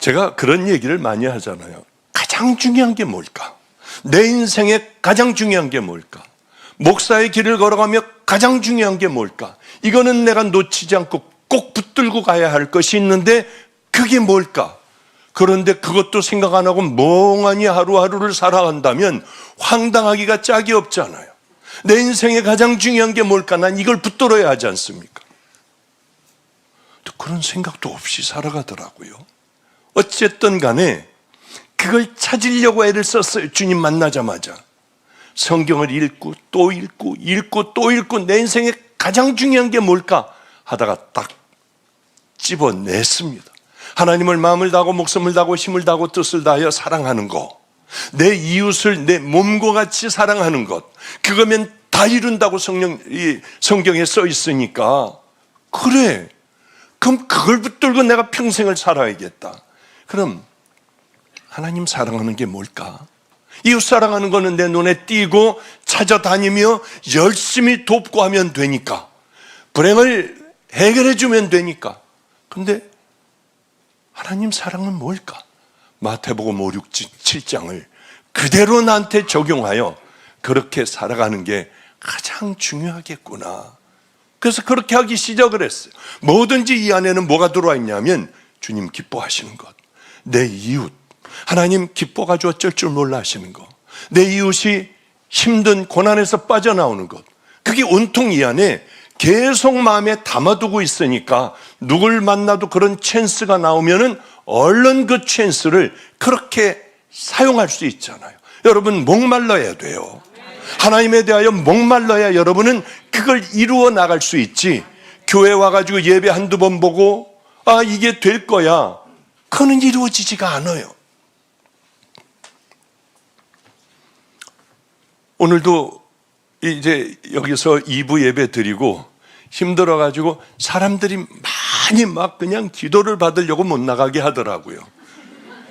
제가 그런 얘기를 많이 하잖아요. 가장 중요한 게 뭘까? 내 인생에 가장 중요한 게 뭘까? 목사의 길을 걸어가며 가장 중요한 게 뭘까? 이거는 내가 놓치지 않고 꼭 붙들고 가야 할 것이 있는데 그게 뭘까? 그런데 그것도 생각 안 하고 멍하니 하루하루를 살아간다면 황당하기가 짝이 없잖아요. 내 인생에 가장 중요한 게 뭘까? 난 이걸 붙들어야 하지 않습니까? 그런 생각도 없이 살아가더라고요. 어쨌든 간에 그걸 찾으려고 애를 썼어요. 주님 만나자마자 성경을 읽고 또 읽고 읽고 또 읽고 내 인생에 가장 중요한 게 뭘까 하다가 딱 집어냈습니다. 하나님을 마음을 다하고 목숨을 다하고 힘을 다하고 뜻을 다하여 사랑하는 것, 내 이웃을 내 몸과 같이 사랑하는 것, 그거면 다 이룬다고 성경에 써 있으니까 그래, 그럼 그걸 붙들고 내가 평생을 살아야겠다. 그럼 하나님 사랑하는 게 뭘까? 이웃 사랑하는 거는 내 눈에 띄고 찾아다니며 열심히 돕고 하면 되니까, 불행을 해결해 주면 되니까. 근데 하나님 사랑은 뭘까? 마태복음 5, 6, 7장을 그대로 나한테 적용하여 그렇게 살아가는 게 가장 중요하겠구나. 그래서 그렇게 하기 시작을 했어요. 뭐든지 이 안에는 뭐가 들어와 있냐면 주님 기뻐하시는 것, 내 이웃, 하나님 기뻐가지고 어쩔 줄 몰라 하시는 것, 내 이웃이 힘든 고난에서 빠져나오는 것, 그게 온통 이 안에 계속 마음에 담아두고 있으니까 누굴 만나도 그런 찬스가 나오면은 얼른 그 찬스를 그렇게 사용할 수 있잖아요. 여러분 목말라야 돼요. 하나님에 대하여 목말라야 여러분은 그걸 이루어 나갈 수 있지. 교회 와가지고 예배 한두 번 보고 아 이게 될 거야, 그거는 이루어지지가 않아요. 오늘도 이제 여기서 2부 예배 드리고 힘들어가지고 사람들이 많이 막 그냥 기도를 받으려고 못 나가게 하더라고요.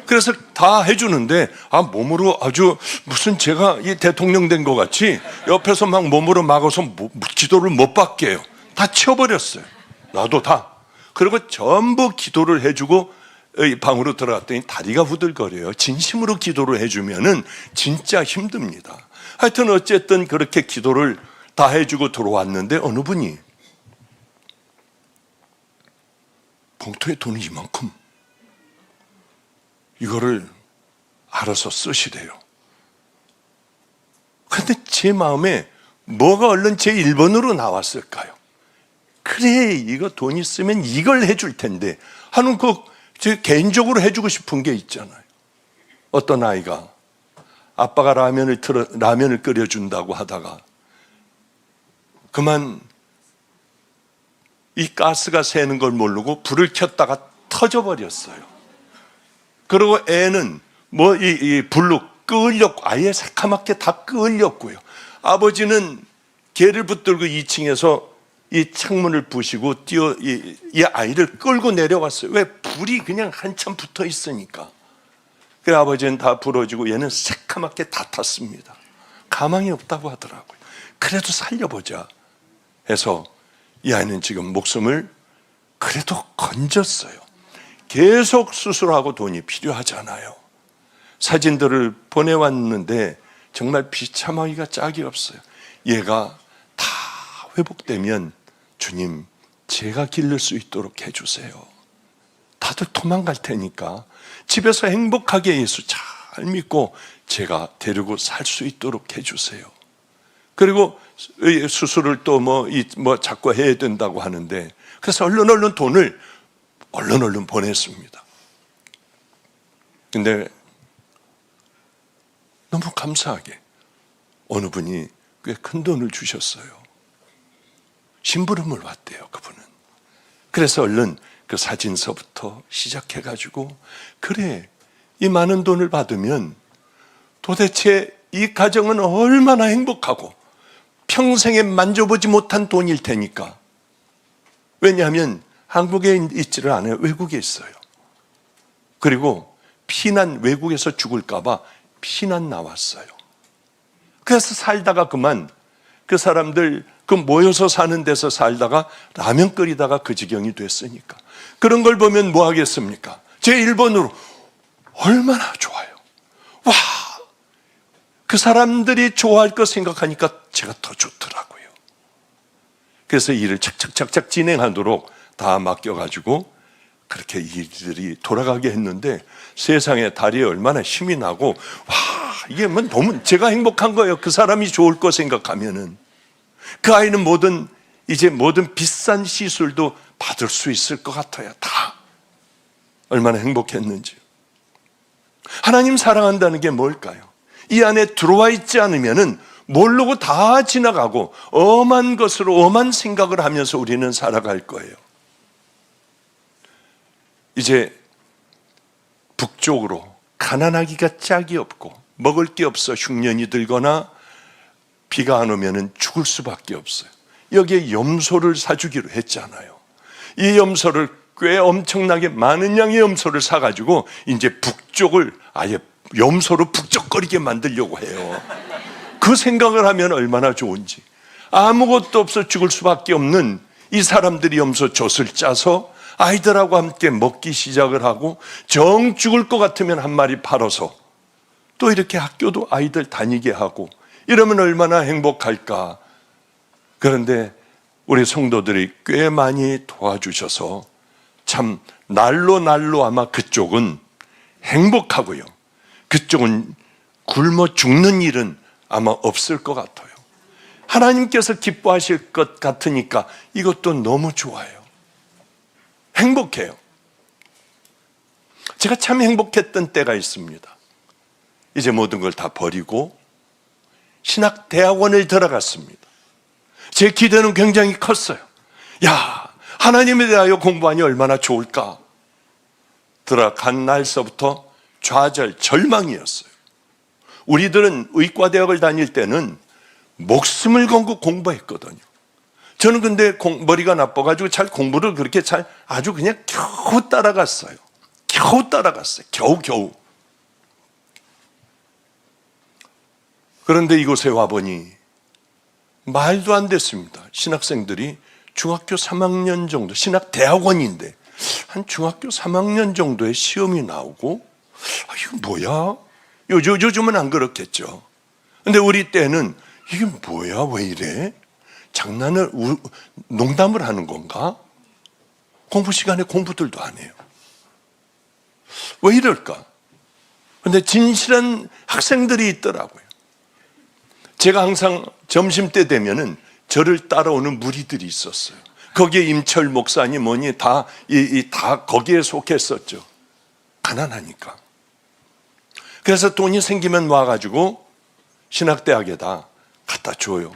그래서 다 해주는데 몸으로 아주 무슨 제가 이 대통령 된 것 같이 옆에서 막 몸으로 막아서 기도를 못 받게 해요. 다 치워버렸어요. 나도 다. 그리고 전부 기도를 해주고 방으로 들어갔더니 다리가 후들거려요. 진심으로 기도를 해주면은 진짜 힘듭니다. 하여튼 어쨌든 그렇게 기도를 다 해주고 들어왔는데 어느 분이 봉투에 돈이 이만큼, 이거를 알아서 쓰시래요. 근데 제 마음에 뭐가 얼른 제 1번으로 나왔을까요? 그래, 이거 돈 있으면 이걸 해줄 텐데 하는 제 개인적으로 해주고 싶은 게 있잖아요. 어떤 아이가 아빠가 라면을 끓여준다고 하다가 그만 이 가스가 새는 걸 모르고 불을 켰다가 터져버렸어요. 그리고 애는 이 불로 끓였고 아예 새카맣게 다 끓였고요. 아버지는 개를 붙들고 2층에서 이 창문을 부시고 이 아이를 끌고 내려왔어요. 왜? 불이 그냥 한참 붙어 있으니까. 그래 아버지는 다 부러지고 얘는 새카맣게 다 탔습니다. 가망이 없다고 하더라고요. 그래도 살려보자 해서 이 아이는 지금 목숨을 그래도 건졌어요. 계속 수술하고 돈이 필요하잖아요. 사진들을 보내왔는데 정말 비참하기가 짝이 없어요. 얘가 다 회복되면 주님 제가 기를 수 있도록 해주세요. 다들 도망갈 테니까 집에서 행복하게 예수 잘 믿고 제가 데리고 살 수 있도록 해주세요. 그리고 수술을 또 자꾸 해야 된다고 하는데 그래서 얼른 돈을 얼른 보냈습니다. 근데 너무 감사하게 어느 분이 꽤 큰 돈을 주셨어요. 심부름을 왔대요, 그분은. 그래서 얼른 그 사진서부터 시작해가지고 그래, 이 많은 돈을 받으면 도대체 이 가정은 얼마나 행복하고 평생에 만져보지 못한 돈일 테니까. 왜냐하면 한국에 있지를 않아요. 외국에 있어요. 그리고 외국에서 죽을까 봐 피난 나왔어요. 그래서 살다가 그만 그 사람들 모여서 사는 데서 살다가 라면 끓이다가 그 지경이 됐으니까. 그런 걸 보면 뭐 하겠습니까? 제 1번으로 얼마나 좋아요. 와, 그 사람들이 좋아할 거 생각하니까 제가 더 좋더라고요. 그래서 일을 착착착착 진행하도록 다 맡겨가지고 그렇게 일들이 돌아가게 했는데 세상에 다리에 얼마나 힘이 나고, 와, 이게 뭐 너무 제가 행복한 거예요. 그 사람이 좋을 거 생각하면은. 그 아이는 이제 모든 비싼 시술도 받을 수 있을 것 같아요. 다. 얼마나 행복했는지. 하나님 사랑한다는 게 뭘까요? 이 안에 들어와 있지 않으면은 모르고 다 지나가고 엄한 것으로 엄한 생각을 하면서 우리는 살아갈 거예요. 이제 북쪽으로 가난하기가 짝이 없고 먹을 게 없어 흉년이 들거나 비가 안 오면은 죽을 수밖에 없어요. 여기에 염소를 사주기로 했잖아요. 이 염소를 꽤 엄청나게 많은 양의 염소를 사가지고 이제 북쪽을 아예 염소로 북적거리게 만들려고 해요. 그 생각을 하면 얼마나 좋은지. 아무것도 없어 죽을 수밖에 없는 이 사람들이 염소 젖을 짜서 아이들하고 함께 먹기 시작을 하고, 정 죽을 것 같으면 한 마리 팔아서 또 이렇게 학교도 아이들 다니게 하고, 이러면 얼마나 행복할까. 그런데 우리 성도들이 꽤 많이 도와주셔서 참 날로 아마 그쪽은 행복하고요, 그쪽은 굶어 죽는 일은 아마 없을 것 같아요. 하나님께서 기뻐하실 것 같으니까 이것도 너무 좋아요. 행복해요. 제가 참 행복했던 때가 있습니다. 이제 모든 걸 다 버리고 신학대학원을 들어갔습니다. 제 기대는 굉장히 컸어요. 야, 하나님에 대하여 공부하니 얼마나 좋을까. 들어간 날서부터 좌절, 절망이었어요. 우리들은 의과대학을 다닐 때는 목숨을 걸고 공부했거든요. 저는 근데 머리가 나빠가지고 잘 공부를 그렇게 아주 그냥 겨우 따라갔어요. 겨우. 그런데 이곳에 와보니 말도 안 됐습니다. 신학생들이 중학교 3학년 정도, 신학대학원인데 한 중학교 3학년 정도의 시험이 나오고, 이거 뭐야? 요즘은 안 그렇겠죠. 근데 우리 때는 이게 뭐야? 왜 이래? 농담을 하는 건가? 공부 시간에 공부들도 안 해요. 왜 이럴까? 근데 진실한 학생들이 있더라고요. 제가 항상 점심때 되면은 저를 따라오는 무리들이 있었어요. 거기에 임철 목사님 뭐니 다 거기에 속했었죠. 가난하니까. 그래서 돈이 생기면 와가지고 신학대학에다 갖다 줘요.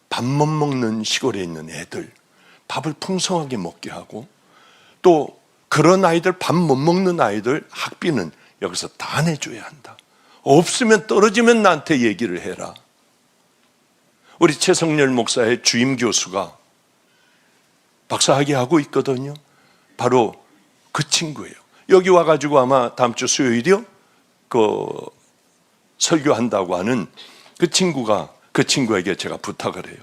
밥 못 먹는 시골에 있는 애들 밥을 풍성하게 먹게 하고, 또 그런 아이들, 밥 못 먹는 아이들 학비는 여기서 다 내줘야 한다. 없으면 떨어지면 나한테 얘기를 해라. 우리 최성렬 목사의 주임 교수가 박사학위 하고 있거든요. 바로 그 친구예요. 여기 와가지고 아마 다음 주 수요일이요, 설교한다고 하는 그 친구에게 제가 부탁을 해요.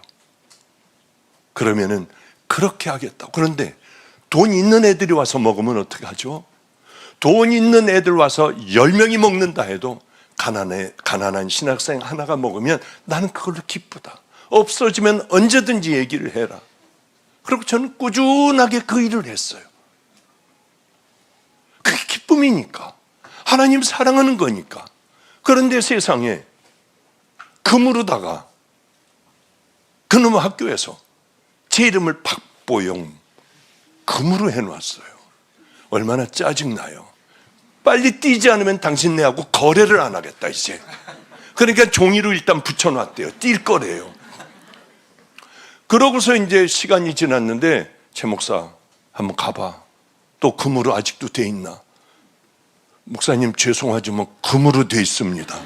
그러면은 그렇게 하겠다고. 그런데 돈 있는 애들이 와서 먹으면 어떻게 하죠? 돈 있는 애들 와서 10명이 먹는다 해도 가난한 신학생 하나가 먹으면 나는 그걸로 기쁘다. 없어지면 언제든지 얘기를 해라. 그리고 저는 꾸준하게 그 일을 했어요. 그게 기쁨이니까. 하나님 사랑하는 거니까. 그런데 세상에 금으로다가 그놈의 학교에서 제 이름을 박보영 금으로 해놨어요. 얼마나 짜증나요. 빨리 띄지 않으면 당신 내하고 거래를 안 하겠다 이제. 그러니까 종이로 일단 붙여놨대요. 뛸 거래요. 그러고서 이제 시간이 지났는데, 최 목사 한번 가봐. 또 금으로 아직도 돼 있나? 목사님 죄송하지만 금으로 돼 있습니다.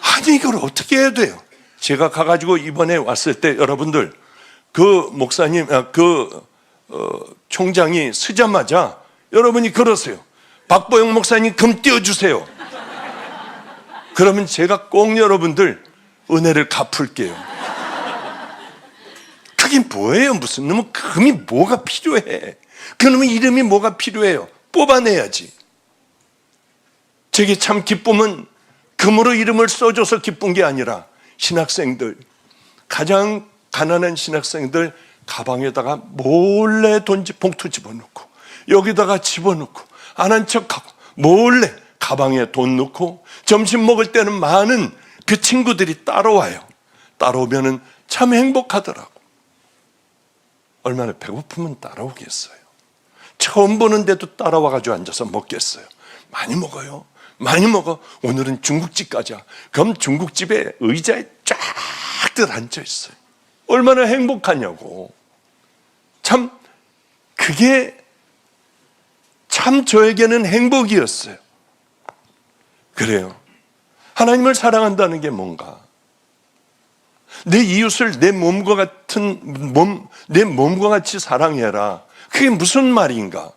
아니 이걸 어떻게 해야 돼요? 제가 가가지고 이번에 왔을 때 여러분들, 그 목사님, 총장이 쓰자마자 여러분이 그러세요. 박보영 목사님 금 띄워주세요. 그러면 제가 꼭 여러분들 은혜를 갚을게요. 그게 뭐예요? 무슨 놈의 금이 뭐가 필요해? 그놈의 이름이 뭐가 필요해요? 뽑아내야지. 저게 참 기쁨은 금으로 이름을 써줘서 기쁜 게 아니라 신학생들, 가장 가난한 신학생들 가방에다가 몰래 봉투 집어넣고 여기다가 집어넣고 안 한 척하고 몰래 가방에 돈 넣고 점심 먹을 때는 많은 그 친구들이 따라와요. 따라오면은 참 행복하더라고. 얼마나 배고프면 따라오겠어요. 처음 보는데도 따라와가지고 앉아서 먹겠어요. 많이 먹어요. 많이 먹어. 오늘은 중국집 가자. 그럼 중국집에 의자에 쫙들 앉아있어요. 얼마나 행복하냐고. 참 그게 참 저에게는 행복이었어요. 그래요. 하나님을 사랑한다는 게 뭔가? 내 이웃을 내 몸과 같이 사랑해라. 그게 무슨 말인가?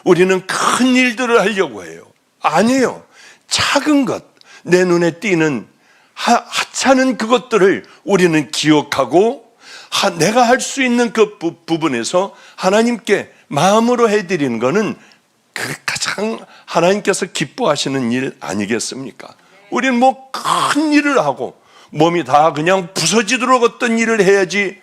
우리는 큰 일들을 하려고 해요. 아니에요. 작은 것, 내 눈에 띄는 하찮은 그것들을 우리는 기억하고 내가 할 수 있는 그 부분에서 하나님께 마음으로 해드리는 것은 그 가장 하나님께서 기뻐하시는 일 아니겠습니까? 우리는 뭐 큰 일을 하고 몸이 다 그냥 부서지도록 어떤 일을 해야지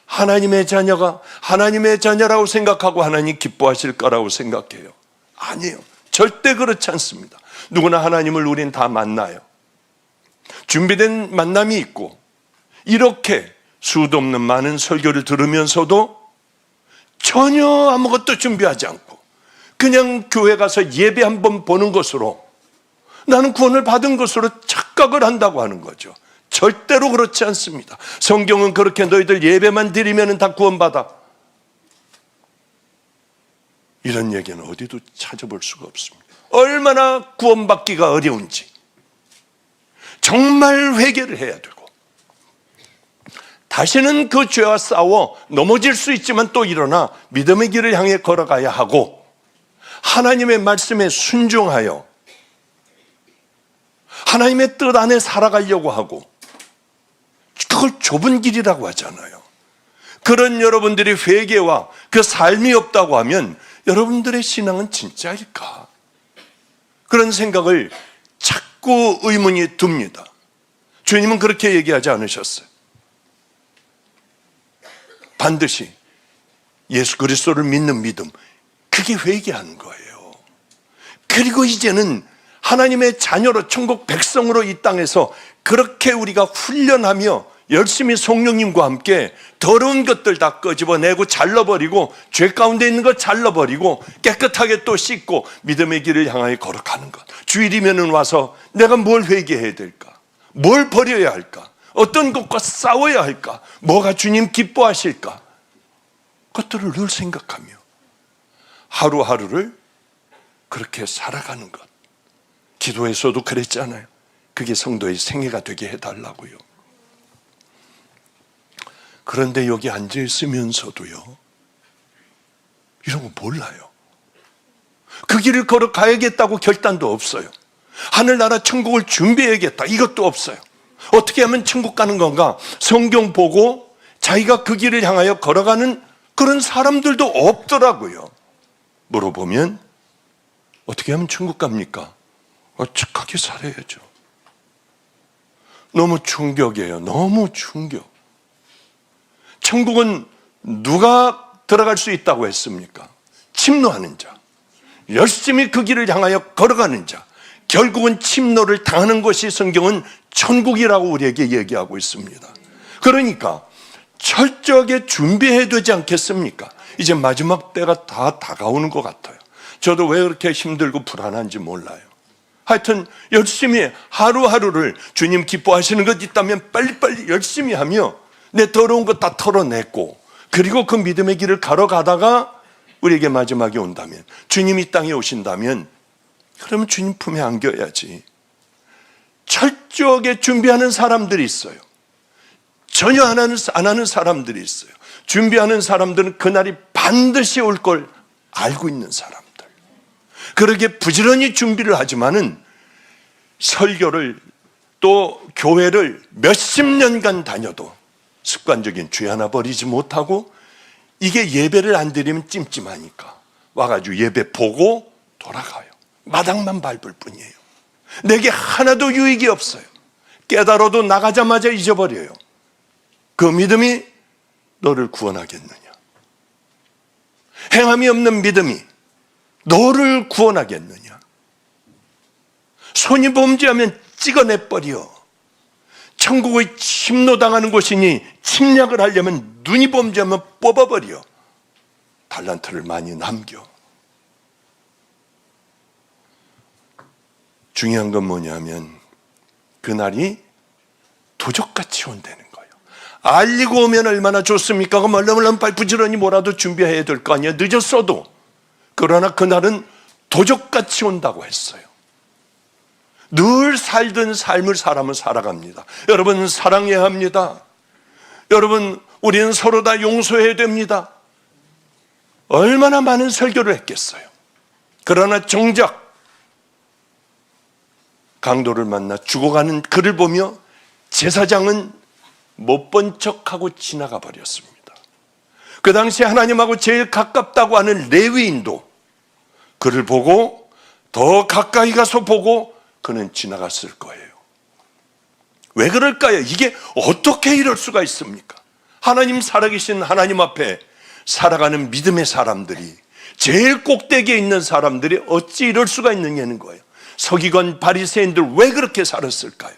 하나님의 자녀가 하나님의 자녀라고 생각하고 하나님 기뻐하실 거라고 생각해요. 아니에요. 절대 그렇지 않습니다. 누구나 하나님을 우린 다 만나요. 준비된 만남이 있고 이렇게 수도 없는 많은 설교를 들으면서도 전혀 아무것도 준비하지 않고 그냥 교회 가서 예배 한번 보는 것으로 나는 구원을 받은 것으로 착각을 한다고 하는 거죠. 절대로 그렇지 않습니다. 성경은 그렇게 너희들 예배만 드리면 다 구원받아, 이런 얘기는 어디도 찾아볼 수가 없습니다. 얼마나 구원받기가 어려운지 정말 회개를 해야 되고 다시는 그 죄와 싸워 넘어질 수 있지만 또 일어나 믿음의 길을 향해 걸어가야 하고 하나님의 말씀에 순종하여 하나님의 뜻 안에 살아가려고 하고 그걸 좁은 길이라고 하잖아요. 그런 여러분들이 회개와 그 삶이 없다고 하면 여러분들의 신앙은 진짜일까? 그런 생각을 자꾸 의문이 듭니다. 주님은 그렇게 얘기하지 않으셨어요. 반드시 예수 그리스도를 믿는 믿음, 그게 회개하는 거예요. 그리고 이제는 하나님의 자녀로 천국 백성으로 이 땅에서 그렇게 우리가 훈련하며 열심히 성령님과 함께 더러운 것들 다 끄집어내고 잘라버리고 죄 가운데 있는 것 잘라버리고 깨끗하게 또 씻고 믿음의 길을 향하여 걸어가는 것. 주일이면은 와서 내가 뭘 회개해야 될까? 뭘 버려야 할까? 어떤 것과 싸워야 할까? 뭐가 주님 기뻐하실까? 그것들을 늘 생각하며 하루하루를 그렇게 살아가는 것. 기도에서도 그랬잖아요. 그게 성도의 생애가 되게 해달라고요. 그런데 여기 앉아있으면서도요, 이런 거 몰라요. 그 길을 걸어가야겠다고 결단도 없어요. 하늘나라 천국을 준비해야겠다, 이것도 없어요. 어떻게 하면 천국 가는 건가? 성경 보고 자기가 그 길을 향하여 걸어가는 그런 사람들도 없더라고요. 물어보면 어떻게 하면 천국 갑니까? 착하게 살아야죠. 너무 충격이에요. 너무 충격. 천국은 누가 들어갈 수 있다고 했습니까? 침노하는 자, 열심히 그 길을 향하여 걸어가는 자, 결국은 침노를 당하는 것이 성경은 천국이라고 우리에게 얘기하고 있습니다. 그러니까 철저하게 준비해야 되지 않겠습니까? 이제 마지막 때가 다 다가오는 것 같아요. 저도 왜 그렇게 힘들고 불안한지 몰라요. 하여튼 열심히 하루하루를 주님 기뻐하시는 것 있다면 빨리빨리 열심히 하며 내 더러운 것 다 털어냈고 그리고 그 믿음의 길을 걸어가다가 우리에게 마지막이 온다면, 주님이 이 땅에 오신다면, 그러면 주님 품에 안겨야지. 철저하게 준비하는 사람들이 있어요. 전혀 안 하는 사람들이 있어요. 준비하는 사람들은 그날이 반드시 올 걸 알고 있는 사람들. 그렇게 부지런히 준비를 하지만은 설교를 또 교회를 몇십 년간 다녀도 습관적인 죄 하나 버리지 못하고 이게 예배를 안 드리면 찜찜하니까 와가지고 예배 보고 돌아가요. 마당만 밟을 뿐이에요. 내게 하나도 유익이 없어요. 깨달아도 나가자마자 잊어버려요. 그 믿음이 너를 구원하겠느냐? 행함이 없는 믿음이 너를 구원하겠느냐? 손이 범죄하면 찍어내버려. 천국의 침노당하는 곳이니 침략을 하려면 눈이 범죄하면 뽑아버려. 달란트를 많이 남겨. 중요한 건 뭐냐면 그날이 도적같이 온다는 거예요. 알리고 오면 얼마나 좋습니까? 그럼 얼른 부지런히 뭐라도 준비해야 될 거 아니에요. 늦었어도. 그러나 그날은 도적같이 온다고 했어요. 늘 살던 삶을 사람은 살아갑니다. 여러분, 사랑해야 합니다. 여러분, 우리는 서로 다 용서해야 됩니다. 얼마나 많은 설교를 했겠어요. 그러나 정작 강도를 만나 죽어가는 그를 보며 제사장은 못 본 척하고 지나가 버렸습니다. 그 당시 하나님하고 제일 가깝다고 하는 레위인도 그를 보고 더 가까이 가서 보고 그는 지나갔을 거예요. 왜 그럴까요? 이게 어떻게 이럴 수가 있습니까? 하나님 살아계신 하나님 앞에 살아가는 믿음의 사람들이, 제일 꼭대기에 있는 사람들이 어찌 이럴 수가 있느냐는 거예요. 서기관 바리새인들 왜 그렇게 살았을까요?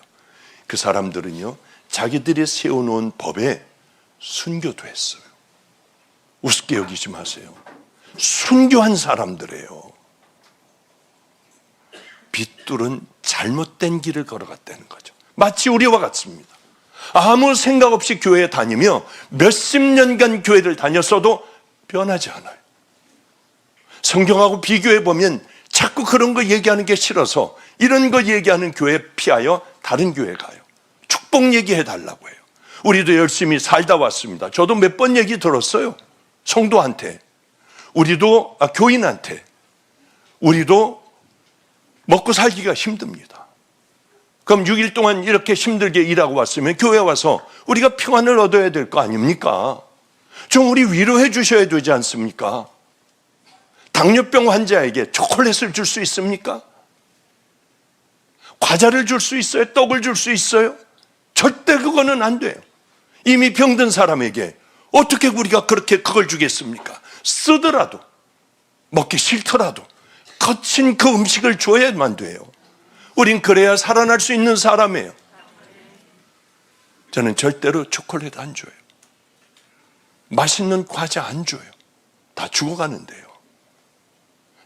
그 사람들은요, 자기들이 세워놓은 법에 순교도 했어요. 우습게 여기지 마세요. 순교한 사람들이에요. 빗둘은 잘못된 길을 걸어갔다는 거죠. 마치 우리와 같습니다. 아무 생각 없이 교회에 다니며 몇십 년간 교회를 다녔어도 변하지 않아요. 성경하고 비교해 보면 자꾸 그런 거 얘기하는 게 싫어서 이런 거 얘기하는 교회 피하여 다른 교회 가요. 축복 얘기해 달라고 해요. 우리도 열심히 살다 왔습니다. 저도 몇 번 얘기 들었어요. 성도한테, 우리도 교인한테, 우리도 먹고 살기가 힘듭니다. 그럼 6일 동안 이렇게 힘들게 일하고 왔으면 교회 와서 우리가 평안을 얻어야 될 거 아닙니까? 좀 우리 위로해 주셔야 되지 않습니까? 당뇨병 환자에게 초콜릿을 줄 수 있습니까? 과자를 줄 수 있어요? 떡을 줄 수 있어요? 절대 그거는 안 돼요. 이미 병든 사람에게 어떻게 우리가 그렇게 그걸 주겠습니까? 쓰더라도, 먹기 싫더라도 거친 그 음식을 줘야만 돼요. 우린 그래야 살아날 수 있는 사람이에요. 저는 절대로 초콜릿 안 줘요. 맛있는 과자 안 줘요. 다 죽어가는데요.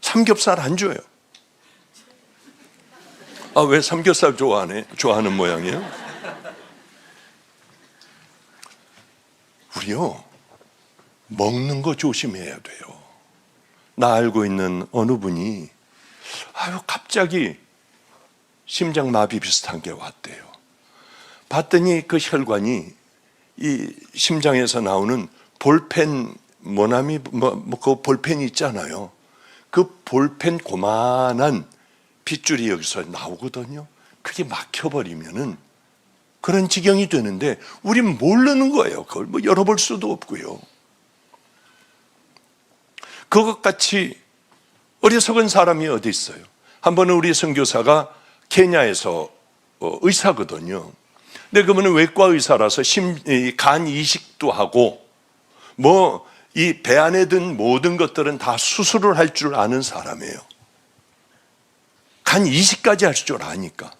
삼겹살 안 줘요. 왜 삼겹살 좋아하는 모양이에요? 우리요, 먹는 거 조심해야 돼요. 나 알고 있는 어느 분이 갑자기 심장마비 비슷한 게 왔대요. 봤더니 그 혈관이 이 심장에서 나오는 볼펜, 그 볼펜이 있잖아요. 그 볼펜 고만한 빗줄이 여기서 나오거든요. 그게 막혀버리면은 그런 지경이 되는데 우린 모르는 거예요. 그걸 열어볼 수도 없고요. 그것 같이 어리석은 사람이 어디 있어요? 한 번은 우리 선교사가 케냐에서 의사거든요. 근데 그분은 외과 의사라서 간 이식도 하고 이 배 안에 든 모든 것들은 다 수술을 할 줄 아는 사람이에요. 간 이식까지 할 줄 아니까.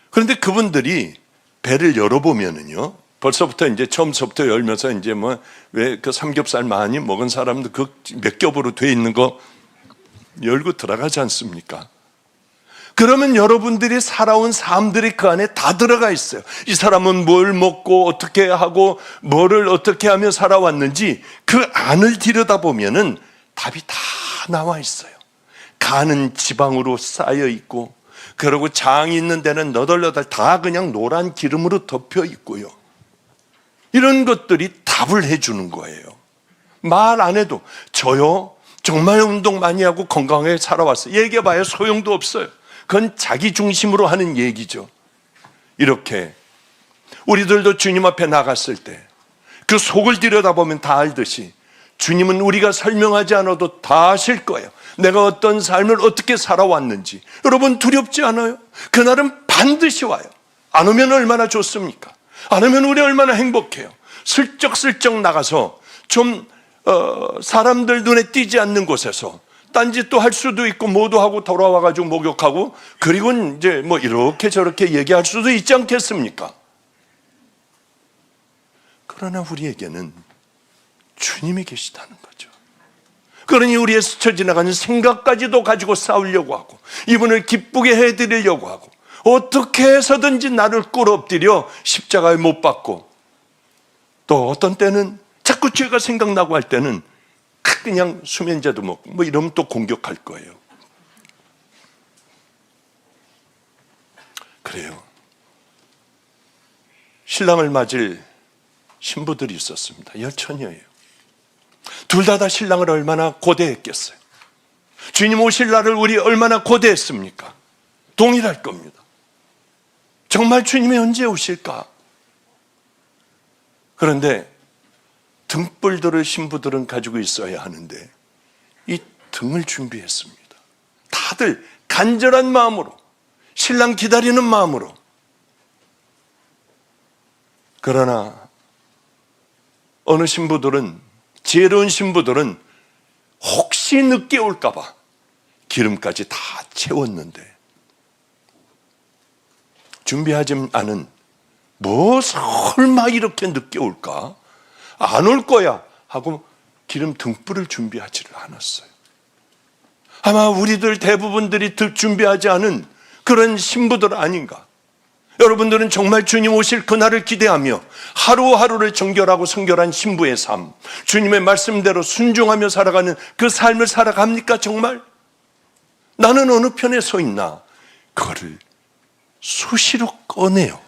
그런데 그분들이 배를 열어보면은요, 벌써부터 이제 처음부터 열면서 이제 왜 그 삼겹살 많이 먹은 사람들 그 몇 겹으로 돼 있는 거 열고 들어가지 않습니까? 그러면 여러분들이 살아온 삶들이 그 안에 다 들어가 있어요. 이 사람은 뭘 먹고 어떻게 하고 뭐를 어떻게 하며 살아왔는지 그 안을 들여다보면은 답이 다 나와 있어요. 간은 지방으로 쌓여 있고, 그리고 장이 있는 데는 너덜너덜 다 그냥 노란 기름으로 덮여 있고요. 이런 것들이 답을 해주는 거예요. 말 안 해도 저요 정말 운동 많이 하고 건강하게 살아왔어요. 얘기해봐야 소용도 없어요. 그건 자기 중심으로 하는 얘기죠. 이렇게 우리들도 주님 앞에 나갔을 때 그 속을 들여다보면 다 알듯이 주님은 우리가 설명하지 않아도 다 아실 거예요. 내가 어떤 삶을 어떻게 살아왔는지. 여러분 두렵지 않아요? 그날은 반드시 와요. 안 오면 얼마나 좋습니까? 안 오면 우리 얼마나 행복해요. 슬쩍슬쩍 나가서 좀 사람들 눈에 띄지 않는 곳에서 딴짓도 할 수도 있고 모두 하고 돌아와가지고 목욕하고 그리고 이제 뭐 이렇게 저렇게 얘기할 수도 있지 않겠습니까? 그러나 우리에게는 주님이 계시다는 거죠. 그러니 우리의 스쳐 지나가는 생각까지도 가지고 싸우려고 하고 이분을 기쁘게 해드리려고 하고 어떻게 해서든지 나를 끌어엎드려 십자가에 못 박고 또 어떤 때는 자꾸 죄가 생각나고 할 때는 그냥 수면제도 먹고 뭐 이러면 또 공격할 거예요. 그래요. 신랑을 맞을 신부들이 있었습니다. 열처녀예요. 둘 다 신랑을 얼마나 고대했겠어요. 주님 오실 날을 우리 얼마나 고대했습니까? 동일할 겁니다. 정말 주님이 언제 오실까? 그런데 등불들을 신부들은 가지고 있어야 하는데 이 등을 준비했습니다. 다들 간절한 마음으로 신랑 기다리는 마음으로. 그러나 어느 신부들은 지혜로운 신부들은 혹시 늦게 올까 봐 기름까지 다 채웠는데 준비하지 않은 뭐 설마 이렇게 늦게 올까? 안 올 거야 하고 기름 등불을 준비하지를 않았어요. 아마 우리들 대부분들이 준비하지 않은 그런 신부들 아닌가. 여러분들은 정말 주님 오실 그날을 기대하며 하루하루를 정결하고 성결한 신부의 삶, 주님의 말씀대로 순종하며 살아가는 그 삶을 살아갑니까 정말? 나는 어느 편에 서 있나? 그거를 수시로 꺼내요.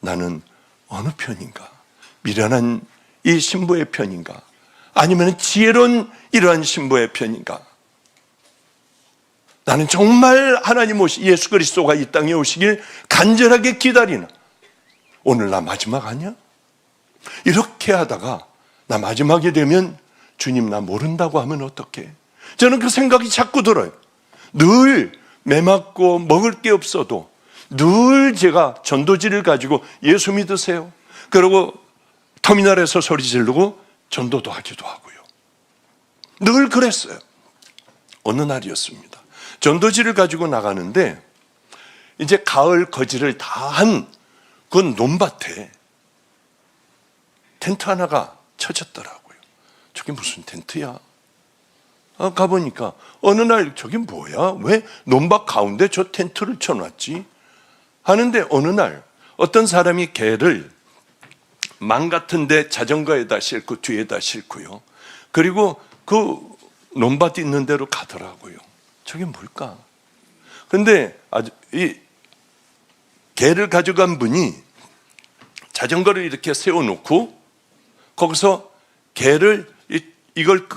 나는 어느 편인가? 미련한 이 신부의 편인가? 아니면 지혜로운 이러한 신부의 편인가? 나는 정말 하나님 예수 그리스도가 이 땅에 오시길 간절하게 기다리나? 오늘 나 마지막 아니야? 이렇게 하다가 나 마지막이 되면 주님 나 모른다고 하면 어떡해? 저는 그 생각이 자꾸 들어요. 늘 매맞고 먹을 게 없어도 늘 제가 전도지를 가지고 예수 믿으세요. 그리고 터미널에서 소리 지르고 전도도 하기도 하고요. 늘 그랬어요. 어느 날이었습니다. 전도지를 가지고 나가는데 이제 가을 거지를 다 한 그 논밭에 텐트 하나가 쳐졌더라고요. 저게 무슨 텐트야? 가보니까 어느 날 저게 뭐야? 왜 논밭 가운데 저 텐트를 쳐놨지? 하는데 어느 날 어떤 사람이 개를 망 같은데 자전거에다 싣고 뒤에다 싣고요. 그리고 그 논밭 있는 데로 가더라고요. 저게 뭘까? 근데 이 개를 가져간 분이 자전거를 이렇게 세워놓고 거기서 개를 이걸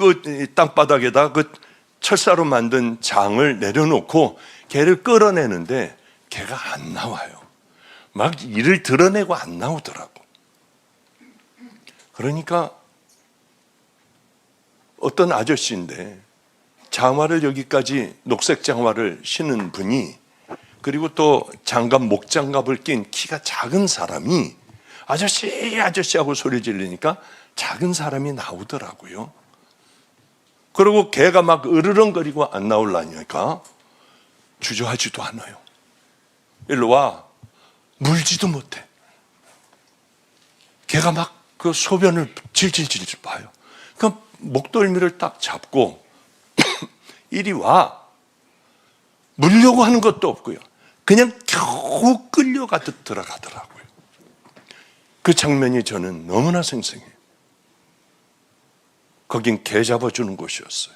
땅바닥에다 그 철사로 만든 장을 내려놓고 개를 끌어내는데 개가 안 나와요. 막 이를 드러내고 안 나오더라고. 그러니까 어떤 아저씨인데 장화를 여기까지 녹색 장화를 신은 분이 그리고 또 장갑 목장갑을 낀 키가 작은 사람이 아저씨 아저씨 하고 소리 지르니까 작은 사람이 나오더라고요. 그리고 개가 막 으르렁거리고 안 나오려니까 주저하지도 않아요. 일로 와. 물지도 못해. 개가 막 그 소변을 질질질 봐요. 그럼 목덜미를 딱 잡고 이리 와. 물려고 하는 것도 없고요. 그냥 겨우 끌려가듯 들어가더라고요. 그 장면이 저는 너무나 생생해요. 거긴 개 잡아주는 곳이었어요.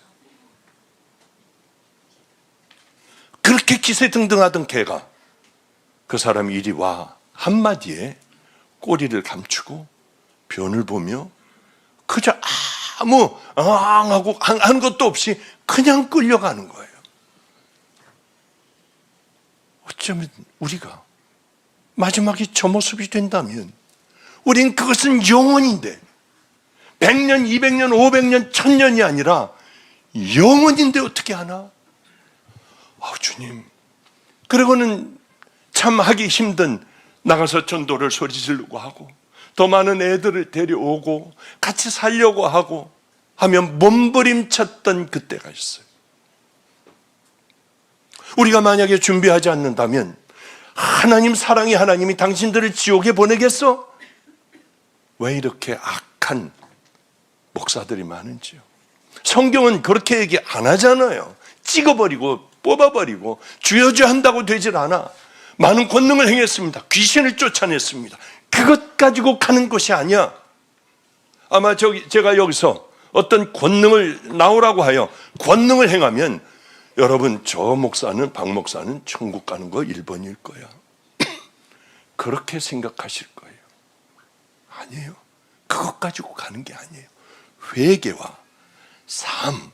그렇게 기세등등하던 개가 그 사람이 이리 와 한마디에 꼬리를 감추고 변을 보며 그저 아무 하고 하는 것도 없이 그냥 끌려가는 거예요. 어쩌면 우리가 마지막이 저 모습이 된다면 우린 그것은 영원인데 100년, 200년, 500년, 1000년이 아니라 영원인데 어떻게 하나? 주님. 그리고는 참 하기 힘든 나가서 전도를 소리 지르고 하고 더 많은 애들을 데려오고 같이 살려고 하고 하면 몸부림쳤던 그때가 있어요. 우리가 만약에 준비하지 않는다면 하나님 사랑의 하나님이 당신들을 지옥에 보내겠어? 왜 이렇게 악한 목사들이 많은지요? 성경은 그렇게 얘기 안 하잖아요. 찍어버리고 뽑아버리고 주여주한다고 되질 않아. 많은 권능을 행했습니다. 귀신을 쫓아냈습니다. 그것 가지고 가는 것이 아니야. 아마 제가 여기서 어떤 권능을 나오라고 하여 권능을 행하면 여러분 저 목사는 박 목사는 천국 가는 거 1번일 거야. 그렇게 생각하실 거예요. 아니에요. 그것 가지고 가는 게 아니에요. 회개와 삶.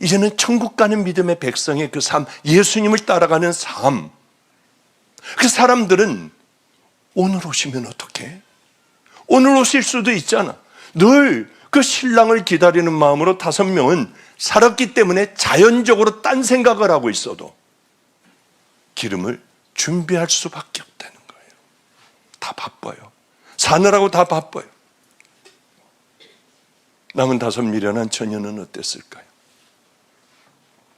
이제는 천국 가는 믿음의 백성의 그 삶, 예수님을 따라가는 삶. 그 사람들은 오늘 오시면 어떡해? 오늘 오실 수도 있잖아. 늘 그 신랑을 기다리는 마음으로 5명은 살았기 때문에 자연적으로 딴 생각을 하고 있어도 기름을 준비할 수밖에 없다는 거예요. 다 바빠요. 사느라고 다 바빠요. 남은 5 미련한 처녀는 어땠을까요?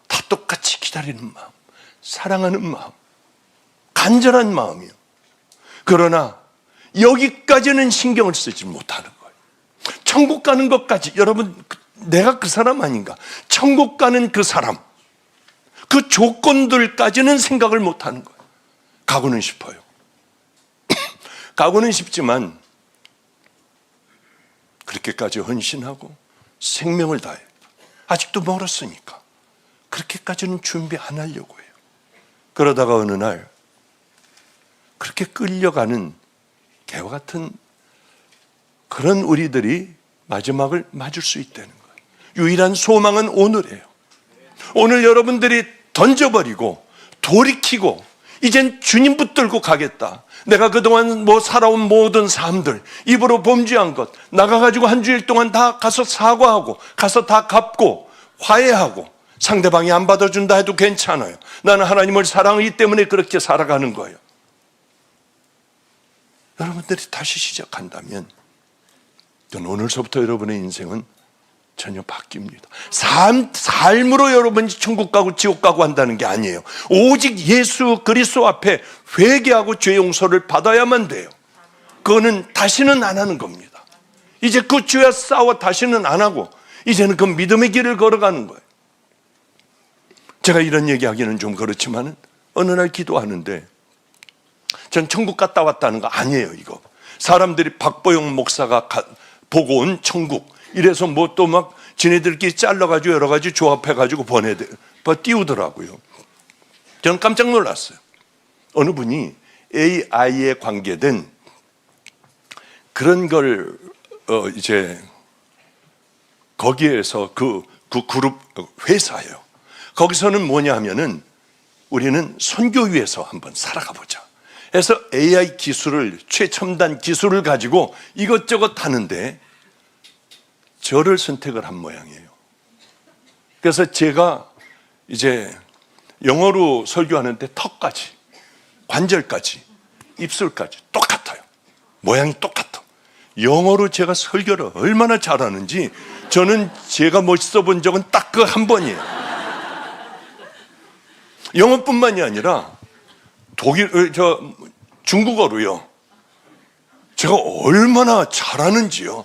다 똑같이 기다리는 마음, 사랑하는 마음, 간절한 마음이요. 그러나 여기까지는 신경을 쓰지 못하는 거예요. 천국 가는 것까지, 여러분 내가 그 사람 아닌가? 천국 가는 그 사람, 그 조건들까지는 생각을 못하는 거예요. 가고는 싶어요. 가고는 싶지만 그렇게까지 헌신하고 생명을 다해 아직도 멀었으니까 그렇게까지는 준비 안 하려고 해요. 그러다가 어느 날 그렇게 끌려가는 개와 같은 그런 우리들이 마지막을 맞을 수 있다는 거예요. 유일한 소망은 오늘이에요. 오늘 여러분들이 던져버리고 돌이키고 이젠 주님 붙들고 가겠다. 내가 그동안 살아온 모든 삶들, 입으로 범죄한 것 나가가지고 한 주일 동안 다 가서 사과하고 가서 다 갚고 화해하고 상대방이 안 받아준다 해도 괜찮아요. 나는 하나님을 사랑하기 때문에 그렇게 살아가는 거예요. 여러분들이 다시 시작한다면 저는 오늘서부터 여러분의 인생은 전혀 바뀝니다. 삶으로 여러분이 천국 가고 지옥 가고 한다는 게 아니에요. 오직 예수 그리스도 앞에 회개하고 죄 용서를 받아야만 돼요. 그거는 다시는 안 하는 겁니다. 이제 그 죄와 싸워 다시는 안 하고 이제는 그 믿음의 길을 걸어가는 거예요. 제가 이런 얘기하기는 좀 그렇지만 어느 날 기도하는데 전 천국 갔다 왔다는 거 아니에요. 이거 사람들이 박보영 목사가 보고 온 천국 이래서 뭐 또 막 지네들끼리 잘라가지고 여러 가지 조합해가지고 띄우더라고요. 저는 깜짝 놀랐어요. 어느 분이 AI에 관계된 그런 걸 이제 거기에서 그 그룹 회사예요. 거기서는 뭐냐 하면은 우리는 선교 위에서 한번 살아가 보자. 그래서 AI 기술을 최첨단 기술을 가지고 이것저것 하는데 저를 선택을 한 모양이에요. 그래서 제가 이제 영어로 설교하는데 턱까지, 관절까지, 입술까지 똑같아요. 모양이 똑같아. 영어로 제가 설교를 얼마나 잘하는지 저는 제가 멋있어 본 적은 딱 그 한 번이에요. 영어뿐만이 아니라 중국어로요. 제가 얼마나 잘하는지요.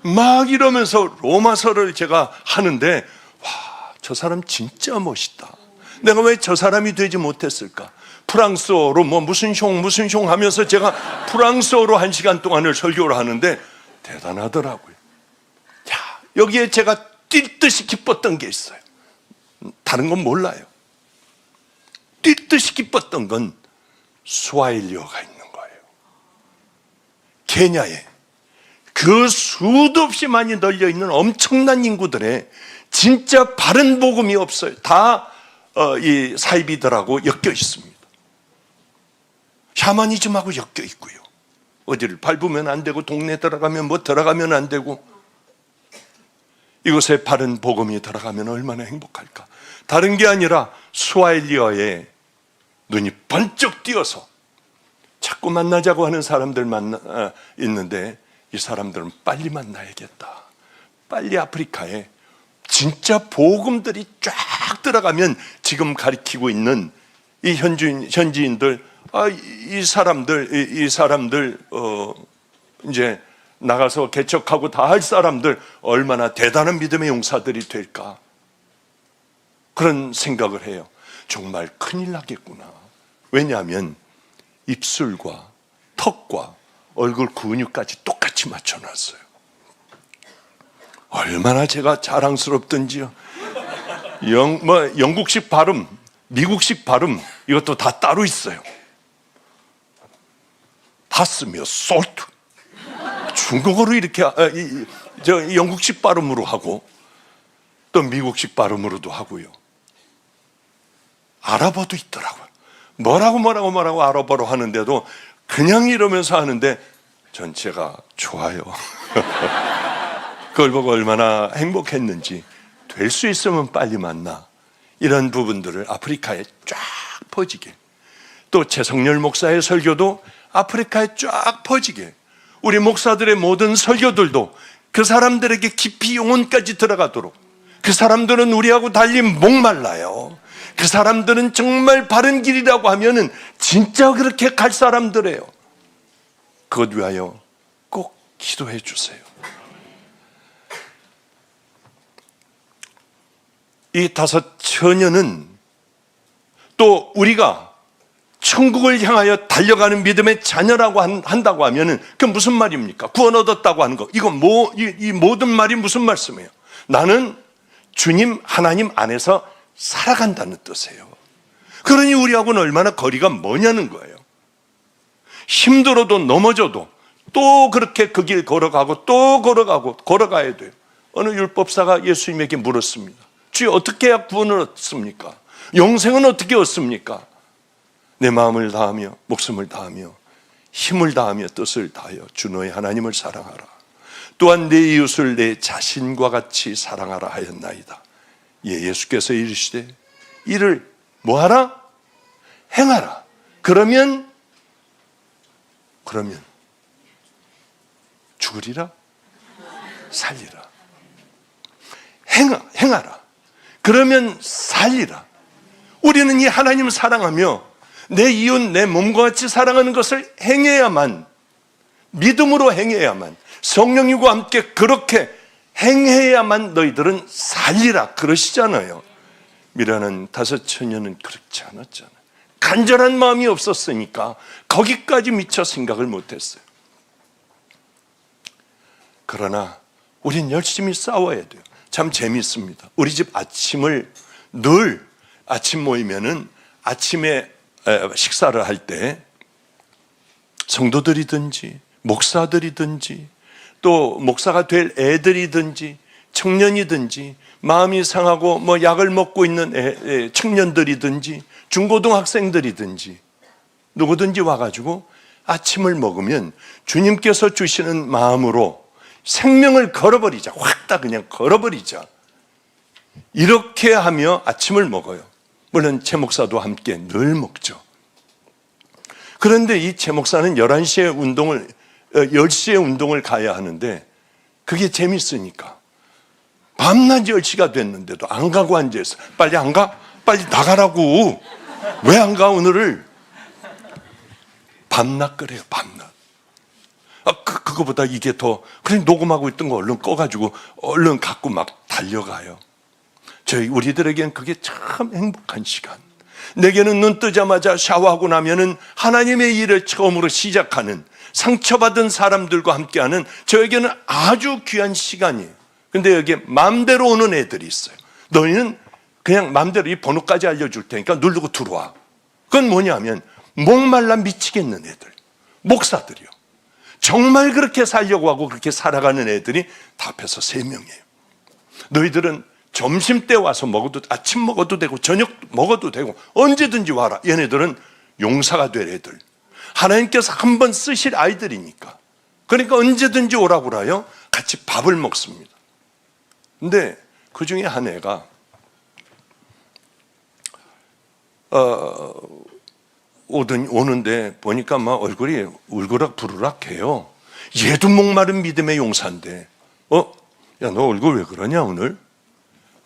막 이러면서 로마서를 제가 하는데 와, 저 사람 진짜 멋있다. 내가 왜 저 사람이 되지 못했을까? 프랑스어로 무슨 숑 하면서 제가 프랑스어로 1시간 동안을 설교를 하는데 대단하더라고요. 야, 여기에 제가 뛸 듯이 기뻤던 게 있어요. 다른 건 몰라요. 뛸 듯이 기뻤던 건 스와힐리어가 있는 거예요. 케냐에 그 수도 없이 많이 널려 있는 엄청난 인구들의 진짜 바른 복음이 없어요. 다 이 사이비들하고 엮여 있습니다. 샤머니즘하고 엮여 있고요. 어디를 밟으면 안 되고 동네 들어가면 들어가면 안 되고 이곳에 바른 복음이 들어가면 얼마나 행복할까. 다른 게 아니라 스와일리어에 눈이 번쩍 띄어서 자꾸 만나자고 하는 사람들 있는데, 이 사람들은 빨리 만나야겠다. 빨리 아프리카에 진짜 복음들이 쫙 들어가면 지금 가리키고 있는 이 현지인들, 이 사람들 이제 나가서 개척하고 다 할 사람들 얼마나 대단한 믿음의 용사들이 될까, 그런 생각을 해요. 정말 큰일 나겠구나. 왜냐하면 입술과 턱과 얼굴 근육까지 똑같이 맞춰놨어요. 얼마나 제가 자랑스럽던지요. 영국식 발음, 미국식 발음, 이것도 다 따로 있어요. 다 쓰며 솔트, 중국어로 이렇게 영국식 발음으로 하고 또 미국식 발음으로도 하고요. 아랍어도 있더라고요. 뭐라고 아랍어로 하는데도 그냥 이러면서 하는데 전체가 좋아요. 그걸 보고 얼마나 행복했는지. 될 수 있으면 빨리 만나. 이런 부분들을 아프리카에 쫙 퍼지게, 또 최성렬 목사의 설교도 아프리카에 쫙 퍼지게, 우리 목사들의 모든 설교들도 그 사람들에게 깊이 영혼까지 들어가도록. 그 사람들은 우리하고 달리 목말라요. 그 사람들은 정말 바른 길이라고 하면은 진짜 그렇게 갈 사람들이에요. 그것 위하여 꼭 기도해 주세요. 이 5 처녀는 또 우리가 천국을 향하여 달려가는 믿음의 자녀라고 한다고 하면은 그 무슨 말입니까? 구원 얻었다고 하는 거. 이거 이 모든 말이 무슨 말씀이에요? 나는 주님 하나님 안에서 살아간다는 뜻이에요. 그러니 우리하고는 얼마나 거리가 머냐는 거예요. 힘들어도 넘어져도 또 그렇게 그 길 걸어가고 또 걸어가야 돼요. 어느 율법사가 예수님에게 물었습니다. 주여, 어떻게 해야 구원을 얻습니까? 영생은 어떻게 얻습니까? 내 마음을 다하며 목숨을 다하며 힘을 다하며 뜻을 다하여 주 너의 하나님을 사랑하라. 또한 내 이웃을 내 자신과 같이 사랑하라 하였나이다. 예수께서 이르시되 이를 뭐하라? 행하라. 그러면 죽으리라? 살리라. 행하라. 그러면 살리라. 우리는 이 하나님을 사랑하며 내 이웃 내 몸과 같이 사랑하는 것을 행해야만, 믿음으로 행해야만, 성령님과 함께 그렇게 행해야만 너희들은 살리라 그러시잖아요. 미라는 5 처녀는 그렇지 않았잖아요. 간절한 마음이 없었으니까 거기까지 미처 생각을 못했어요. 그러나 우린 열심히 싸워야 돼요. 참 재밌습니다. 우리 집 아침을 늘 아침 모이면은 아침에 식사를 할 때 성도들이든지 목사들이든지 또 목사가 될 애들이든지 청년이든지 마음이 상하고 약을 먹고 있는 청년들이든지 중고등학생들이든지 누구든지 와가지고 아침을 먹으면 주님께서 주시는 마음으로 생명을 걸어버리자. 확 다 그냥 걸어버리자. 이렇게 하며 아침을 먹어요. 물론 최 목사도 함께 늘 먹죠. 그런데 이 최 목사는 10시에 운동을 가야 하는데 그게 재밌으니까 밤낮 10시가 됐는데도 안 가고 앉아있어. 빨리 안 가? 빨리 나가라고. 왜 안 가 오늘을? 밤낮 그래요. 밤낮. 그거보다 이게 더, 그냥 녹음하고 있던 거 얼른 꺼가지고 얼른 갖고 막 달려가요. 우리들에겐 그게 참 행복한 시간. 내게는 눈 뜨자마자 샤워하고 나면은 하나님의 일을 처음으로 시작하는, 상처받은 사람들과 함께하는 저에게는 아주 귀한 시간이에요. 근데 여기에 마음대로 오는 애들이 있어요. 너희는 그냥 마음대로 이 번호까지 알려줄 테니까 누르고 들어와. 그건 뭐냐면 목말라 미치겠는 애들, 목사들이요. 정말 그렇게 살려고 하고 그렇게 살아가는 애들이 다 합해서 3명이에요. 너희들은 점심 때 와서 먹어도, 아침 먹어도 되고 저녁 먹어도 되고 언제든지 와라. 얘네들은 용사가 될 애들, 하나님께서 한번 쓰실 아이들이니까. 그러니까 언제든지 오라고 그래요. 같이 밥을 먹습니다. 근데 그 중에 한 애가 오는데 보니까 막 얼굴이 울그락부르락해요. 얘도 목마른 믿음의 용사인데, 야, 너 얼굴 왜 그러냐 오늘?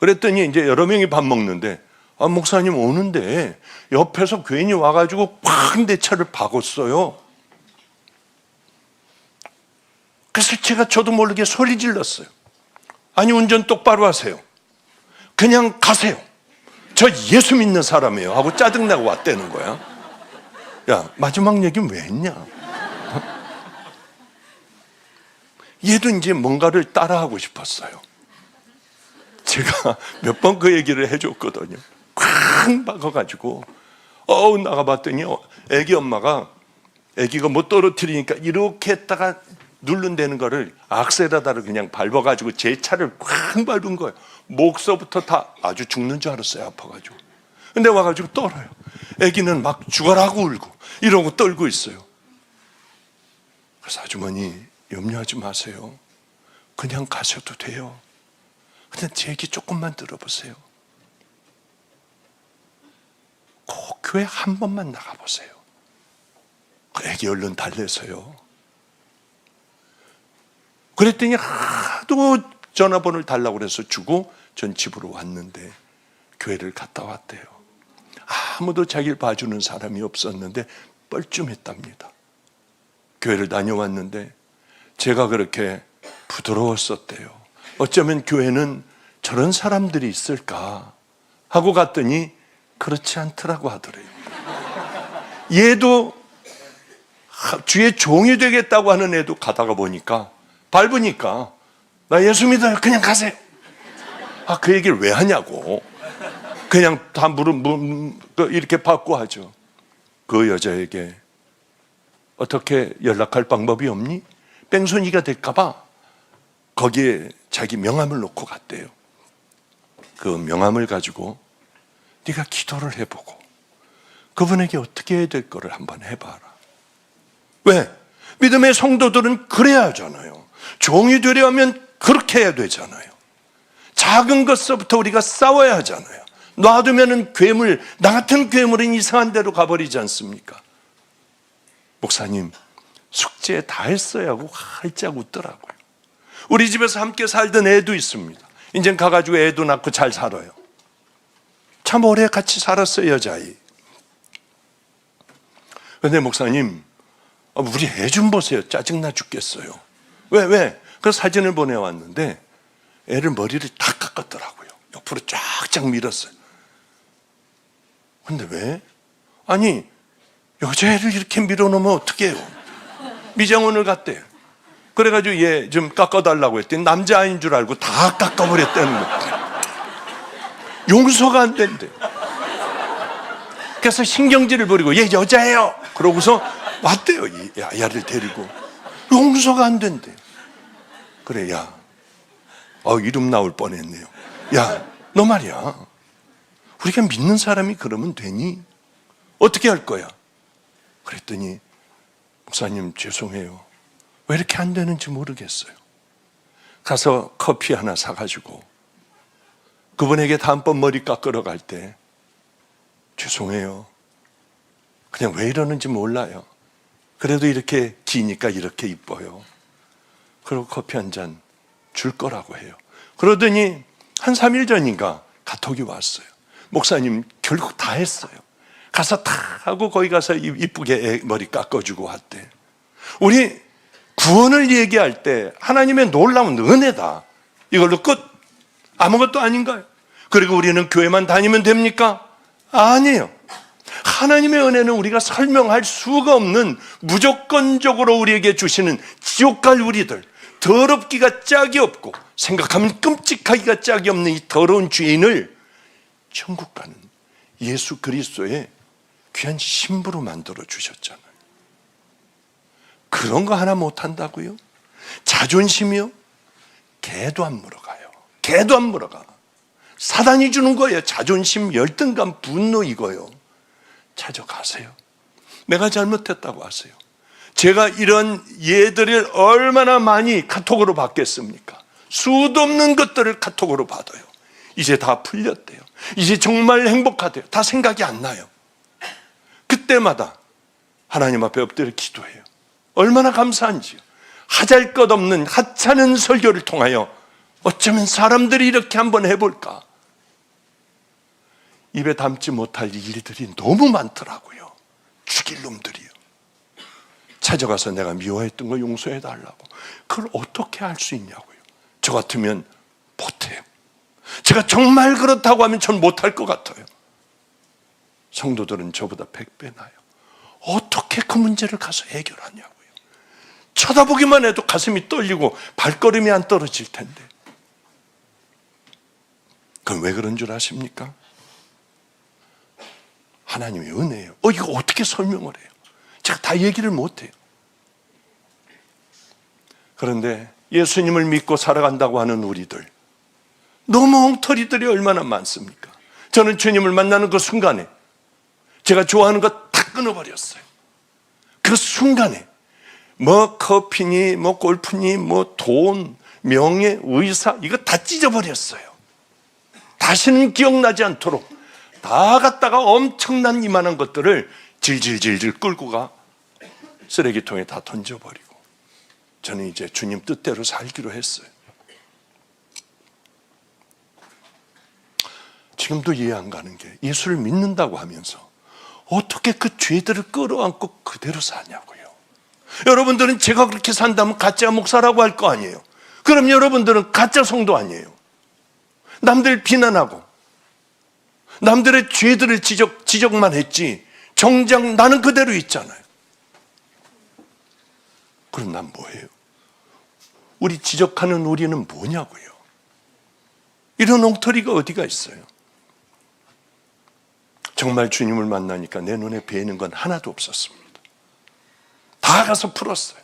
그랬더니 이제 여러 명이 밥 먹는데, 목사님 오는데 옆에서 괜히 와가지고 팍 내 차를 박았어요. 그래서 제가 저도 모르게 소리 질렀어요. 아니, 운전 똑바로 하세요. 그냥 가세요. 저 예수 믿는 사람이에요 하고 짜증나고 왔다는 거야. 야, 마지막 얘기는 왜 했냐? 얘도 이제 뭔가를 따라하고 싶었어요. 제가 몇 번 그 얘기를 해줬거든요. 쾅 박아가지고 나가봤더니 애기 엄마가 애기가 못 떨어뜨리니까 이렇게 했다가 누른다는 거를 악셀에다를 그냥 밟아가지고 제 차를 쾅 밟은 거예요. 목서부터 다 아주 죽는 줄 알았어요. 아파가지고. 근데 와가지고 떨어요. 애기는 막 죽어라고 울고 이러고 떨고 있어요. 그래서 아주머니 염려하지 마세요. 그냥 가셔도 돼요. 그냥 제 얘기 조금만 들어보세요. 꼭 교회 한 번만 나가보세요. 그 애기 얼른 달래서요. 그랬더니 하도 전화번호를 달라고 그래서 주고 전 집으로 왔는데 교회를 갔다 왔대요. 아무도 자기를 봐주는 사람이 없었는데 뻘쭘했답니다. 교회를 다녀왔는데 제가 그렇게 부드러웠었대요. 어쩌면 교회는 저런 사람들이 있을까 하고 갔더니 그렇지 않더라고 하더래요. 얘도 주의 종이 되겠다고 하는 애도 가다가 보니까 밟으니까 나 예수 믿어요. 그냥 가세요. 그 얘기를 왜 하냐고. 그냥 다 이렇게 받고 하죠. 그 여자에게 어떻게 연락할 방법이 없니? 뺑소니가 될까봐 거기에 자기 명함을 놓고 갔대요. 그 명함을 가지고 네가 기도를 해보고 그분에게 어떻게 해야 될 거를 한번 해봐라. 왜? 믿음의 성도들은 그래야 하잖아요. 종이 되려면 그렇게 해야 되잖아요. 작은 것서부터 우리가 싸워야 하잖아요. 놔두면은 나 같은 괴물은 이상한 데로 가버리지 않습니까? 목사님, 숙제 다 했어요 하고 활짝 웃더라고요. 우리 집에서 함께 살던 애도 있습니다. 이제 가가지고 애도 낳고 잘 살아요. 참 오래 같이 살았어요, 여자아이. 근데 목사님, 우리 애 좀 보세요. 짜증나 죽겠어요. 왜? 그 사진을 보내왔는데 애를 머리를 다 깎았더라고요. 옆으로 쫙쫙 밀었어요. 근데 왜? 아니, 여자애를 이렇게 밀어놓으면 어떡해요? 미장원을 갔대요. 그래가지고 얘 좀 깎아달라고 했더니 남자아이인 줄 알고 다 깎아버렸다는 거예요. 용서가 안 된대. 그래서 신경질을 부리고 얘 여자예요. 그러고서 왔대요. 야를 데리고. 용서가 안 된대. 그래, 야, 이름 나올 뻔했네요. 야, 너 말이야, 우리가 믿는 사람이 그러면 되니? 어떻게 할 거야? 그랬더니 목사님 죄송해요. 왜 이렇게 안 되는지 모르겠어요. 가서 커피 하나 사가지고 그분에게 다음번 머리 깎으러 갈 때 죄송해요. 그냥 왜 이러는지 몰라요. 그래도 이렇게 기니까 이렇게 이뻐요. 그리고 커피 한 잔 줄 거라고 해요. 그러더니 한 3일 전인가 카톡이 왔어요. 목사님 결국 다 했어요. 가서 다 하고 거기 가서 이쁘게 머리 깎아주고 왔대. 우리 구원을 얘기할 때 하나님의 놀라운 은혜다. 이걸로 끝. 아무것도 아닌가요? 그리고 우리는 교회만 다니면 됩니까? 아니에요. 하나님의 은혜는 우리가 설명할 수가 없는 무조건적으로 우리에게 주시는 지옥 갈 우리들, 더럽기가 짝이 없고 생각하면 끔찍하기가 짝이 없는 이 더러운 죄인을 천국 가는 예수 그리스도의 귀한 신부로 만들어 주셨잖아요. 그런 거 하나 못한다고요? 자존심이요? 개도 안 물어가요. 개도 안 물어가. 사단이 주는 거예요. 자존심, 열등감, 분노 이거요. 찾아가세요. 내가 잘못했다고 하세요. 제가 이런 예들을 얼마나 많이 카톡으로 받겠습니까? 수도 없는 것들을 카톡으로 받아요. 이제 다 풀렸대요. 이제 정말 행복하대요. 다 생각이 안 나요. 그때마다 하나님 앞에 엎드려 기도해요. 얼마나 감사한지요. 하잘것없는 하찮은 설교를 통하여 어쩌면 사람들이 이렇게 한번 해볼까. 입에 담지 못할 일들이 너무 많더라고요. 죽일 놈들이요. 찾아가서 내가 미워했던 거 용서해달라고. 그걸 어떻게 할 수 있냐고요. 저 같으면 못해요. 제가 정말 그렇다고 하면 전 못할 것 같아요. 성도들은 저보다 100배 나요. 어떻게 그 문제를 가서 해결하냐고요. 쳐다보기만 해도 가슴이 떨리고 발걸음이 안 떨어질 텐데. 그럼 왜 그런 줄 아십니까? 하나님의 은혜예요. 이거 어떻게 설명을 해요? 제가 다 얘기를 못해요. 그런데 예수님을 믿고 살아간다고 하는 우리들, 너무 엉터리들이 얼마나 많습니까? 저는 주님을 만나는 그 순간에 제가 좋아하는 거 다 끊어버렸어요. 그 순간에 뭐 커피니 뭐 골프니 뭐 돈, 명예, 의사 이거 다 찢어버렸어요. 다시는 기억나지 않도록 다 갖다가 엄청난 이만한 것들을 질질질질 끌고 가 쓰레기통에 다 던져버리고 저는 이제 주님 뜻대로 살기로 했어요. 지금도 이해 안 가는 게 예수를 믿는다고 하면서 어떻게 그 죄들을 끌어안고 그대로 사냐고요. 여러분들은 제가 그렇게 산다면 가짜 목사라고 할 거 아니에요. 그럼 여러분들은 가짜 성도 아니에요. 남들 비난하고 남들의 죄들을 지적만 했지 정작 나는 그대로 있잖아요. 그럼 난 뭐예요? 우리 지적하는 우리는 뭐냐고요. 이런 엉터리가 어디가 있어요. 정말 주님을 만나니까 내 눈에 뵈는 건 하나도 없었습니다. 다 가서 풀었어요.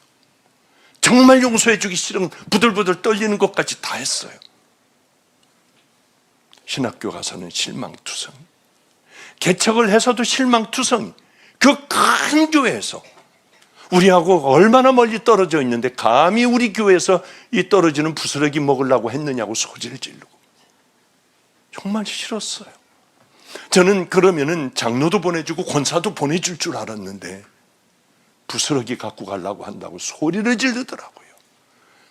정말 용서해 주기 싫은 부들부들 떨리는 것까지 다 했어요. 신학교 가서는 실망투성, 개척을 해서도 실망투성. 그 큰 교회에서 우리하고 얼마나 멀리 떨어져 있는데 감히 우리 교회에서 이 떨어지는 부스러기 먹으려고 했느냐고 소리를 지르고 정말 싫었어요. 저는 그러면은 장로도 보내주고 권사도 보내줄 줄 알았는데 부스러기 갖고 가려고 한다고 소리를 지르더라고요.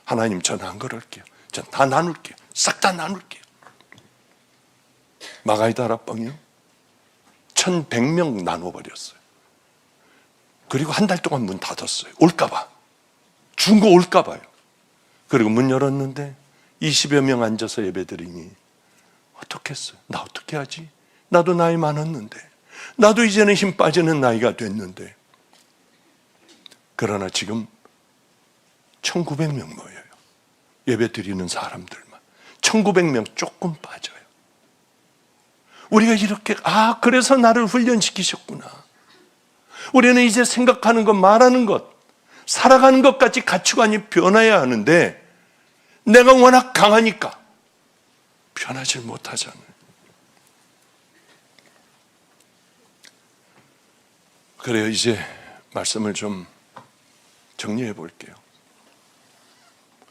하나님, 전 안 그럴게요. 전 다 나눌게요. 싹 다 나눌게요. 마가이 다락방이요 1100명 나눠버렸어요. 그리고 한 달 동안 문 닫았어요. 올까봐. 중고 올까봐요. 그리고 문 열었는데 20여 명 앉아서 예배드리니 어떻게 했어요? 나 어떻게 하지? 나도 나이 많았는데, 나도 이제는 힘 빠지는 나이가 됐는데. 그러나 지금 1900명 모여요. 예배 드리는 사람들만 1900명 조금 빠져요. 우리가 이렇게 그래서 나를 훈련시키셨구나. 우리는 이제 생각하는 것, 말하는 것, 살아가는 것까지 가치관이 변해야 하는데 내가 워낙 강하니까 변하지 못하잖아요. 그래요. 이제 말씀을 좀 정리해 볼게요.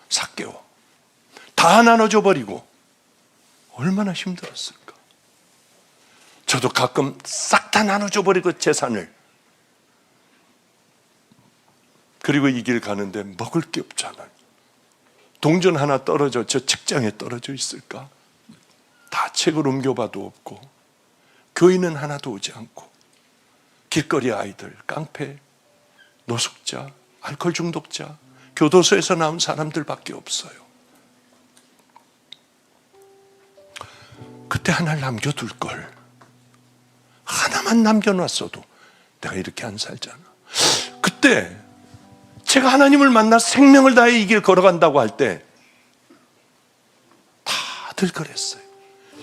삭개오 다 나눠줘 버리고 얼마나 힘들었을까. 저도 가끔 싹 다 나눠줘 버리고 재산을, 그리고 이 길 가는데 먹을 게 없잖아요. 동전 하나 떨어져 저 책장에 떨어져 있을까? 다 책을 옮겨봐도 없고 교인은 하나도 오지 않고 길거리 아이들, 깡패, 노숙자, 알코올 중독자, 교도소에서 나온 사람들밖에 없어요. 그때 하나를 남겨둘 걸. 하나만 남겨놨어도 내가 이렇게 안 살잖아. 그때 제가 하나님을 만나 생명을 다해 이 길 걸어간다고 할 때 다들 그랬어요.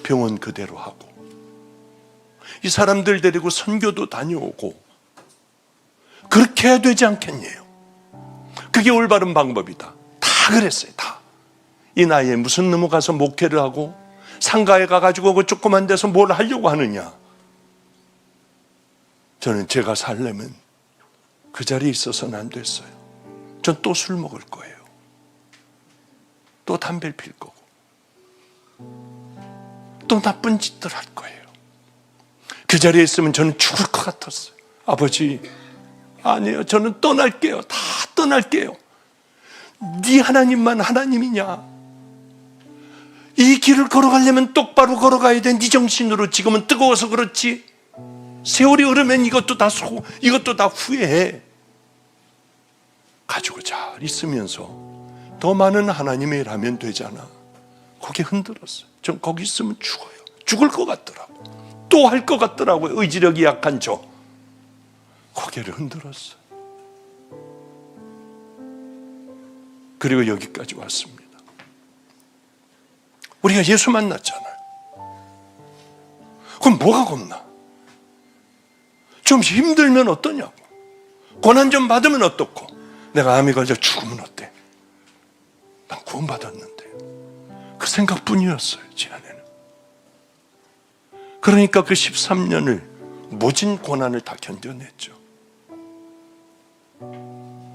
병원 그대로 하고 이 사람들 데리고 선교도 다녀오고 그렇게 해야 되지 않겠냐요. 그게 올바른 방법이다. 다 그랬어요. 다. 이 나이에 무슨 넘어가서 목회를 하고 상가에 가가지고 그 조그만 데서 뭘 하려고 하느냐. 저는 제가 살려면 그 자리에 있어서는 안 됐어요. 전 또 술 먹을 거예요. 또 담배를 필 거고, 또 나쁜 짓들 할 거예요. 그 자리에 있으면 저는 죽을 것 같았어요. 아버지, 아니에요. 저는 떠날게요. 다 떠날게요. 네 하나님만 하나님이냐? 이 길을 걸어가려면 똑바로 걸어가야 돼. 네 정신으로. 지금은 뜨거워서 그렇지. 세월이 흐르면 이것도 다 후회해. 가지고 잘 있으면서 더 많은 하나님의 일 하면 되잖아. 거기 흔들었어요. 전 거기 있으면 죽어요. 죽을 것 같더라고. 또 할 것 같더라고요. 의지력이 약한 저. 고개를 흔들었어요. 그리고 여기까지 왔습니다. 우리가 예수 만났잖아요. 그럼 뭐가 겁나? 좀 힘들면 어떠냐고. 고난 좀 받으면 어떻고. 내가 암이 걸려 죽으면 어때? 난 구원받았는데요. 그 생각뿐이었어요, 제 안에는. 그러니까 그 13년을 모진 고난을 다 견뎌냈죠.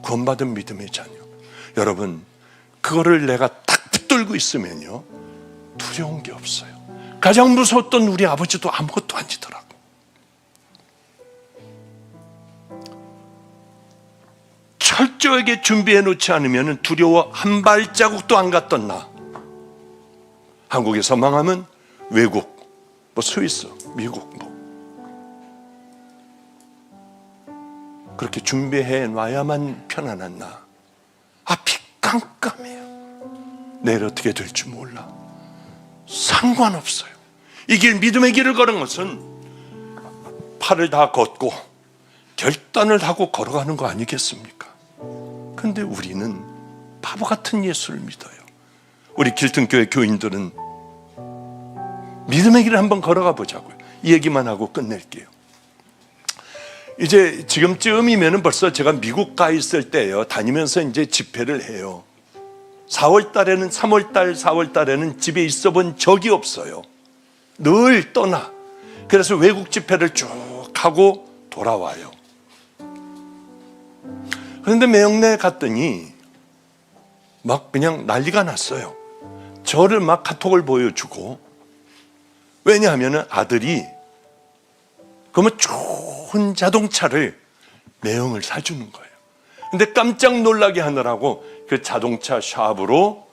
구원받은 믿음의 자녀. 여러분, 그거를 내가 딱 붙들고 있으면요, 두려운 게 없어요. 가장 무서웠던 우리 아버지도 아무것도 아니더라고. 철저하게 준비해 놓지 않으면 두려워 한 발자국도 안 갔던 나. 한국에서 망하면 외국, 뭐 스위스, 미국, 뭐 그렇게 준비해 놔야만 편안한 나. 앞이 깜깜해요. 내일 어떻게 될지 몰라. 상관없어요. 이 길, 믿음의 길을 걸은 것은 팔을 다 걷고 결단을 하고 걸어가는 거 아니겠습니까? 근데 우리는 바보 같은 예수를 믿어요. 우리 길등교회 교인들은 믿음의 길을 한번 걸어가 보자고요. 이 얘기만 하고 끝낼게요. 이제 지금쯤이면 벌써 제가 미국 가 있을 때예요. 다니면서 이제 집회를 해요. 4월 달에는, 3월 달, 4월 달에는 집에 있어 본 적이 없어요. 늘 떠나. 그래서 외국 집회를 쭉 하고 돌아와요. 그런데 매형네 갔더니 막 그냥 난리가 났어요. 저를 막 카톡을 보여주고. 왜냐하면 아들이 그러면 좋은 자동차를 매형을 사주는 거예요. 근데 깜짝 놀라게 하느라고 그 자동차 샵으로